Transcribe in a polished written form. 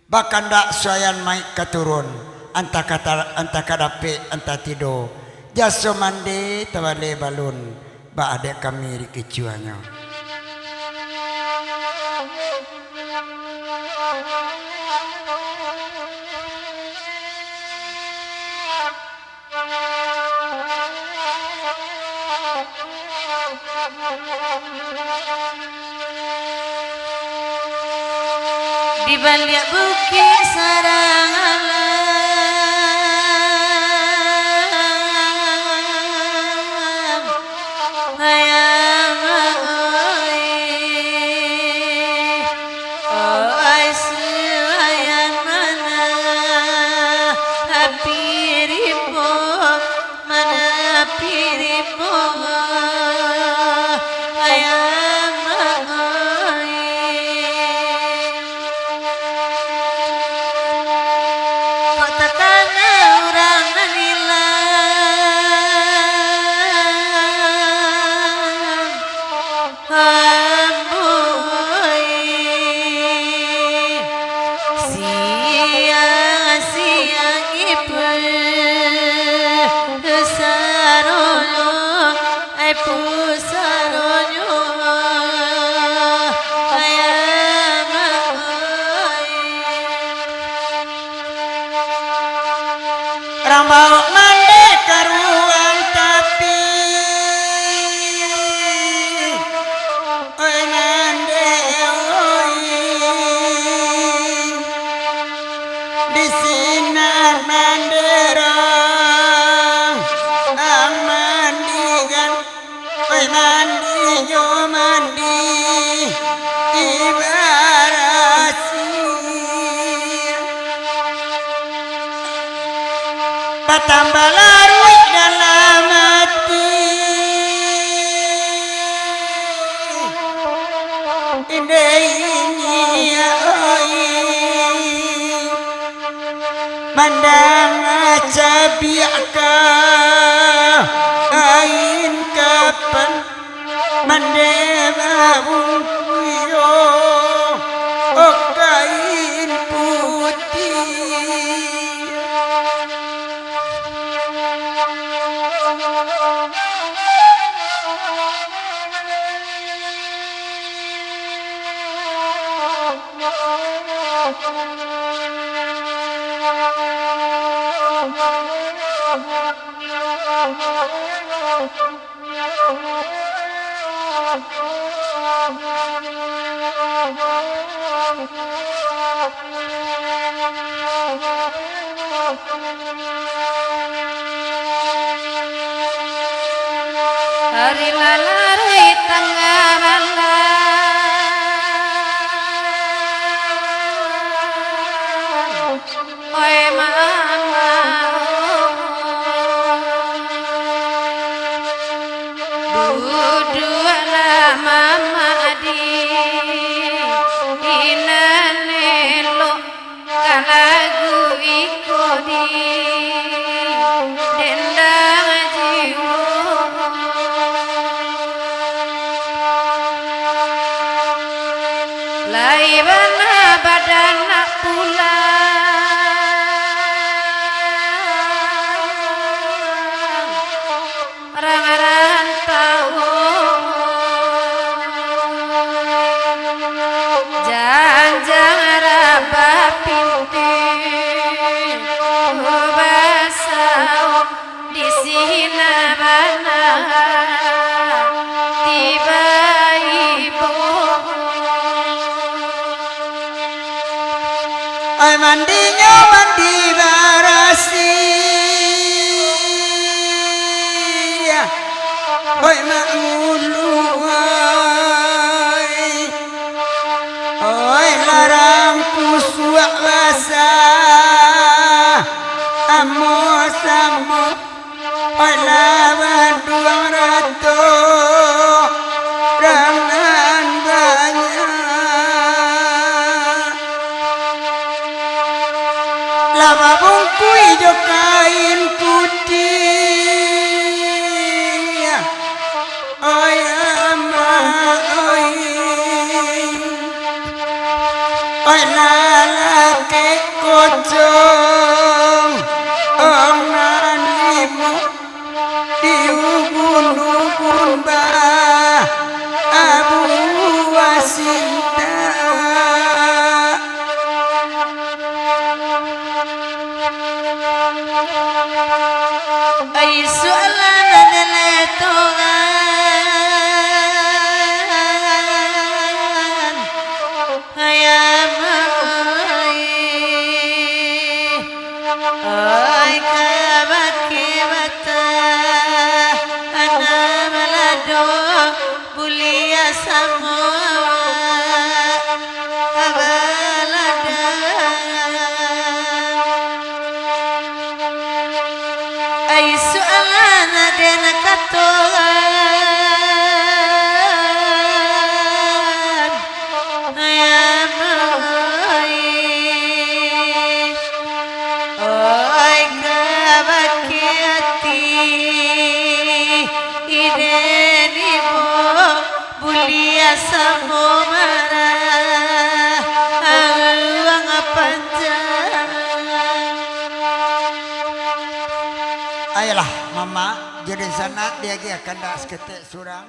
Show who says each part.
Speaker 1: bahkan dak soyan mai katurun anta kadape anta tido jaso mande tawale balun ba ade kami rikicuanyo
Speaker 2: di balik bukit sarang alam hayang oi selayan mana piripo mana piripo hayang
Speaker 1: Rambau mande karuang tapi oi mande oi di sinar mandera amandigan oi mandi yo mandi ibarasi patambah larut dalam hati ini oi mandang cabiaka kain kapan mandeba bungkuyo kain putih
Speaker 2: hari lalari tengah malam oi mama dua mama di inanelo kalagu ikodi dendang jiwa laibana badan nak pulang orang-orang tahu jangan raba pintu basah di sini mana tiba ibu
Speaker 1: ai mandinya mandi barasi oi mangulu oi larang kusuak basah amos oi lawan 200 rangan banyak lama bungkui jo kain putih oi ama oi lala ake kocong onanimu diubun-ubun ba abu wasinta
Speaker 2: ay sualan naletoan hayamai ay kabakibata anamalado bulia samoa abalada ay sualan den katoan hayamai ay kabakiati ideni mo bulia samomara ang panjang.
Speaker 1: Ayolah mama jadi sana dia akan das ketek surang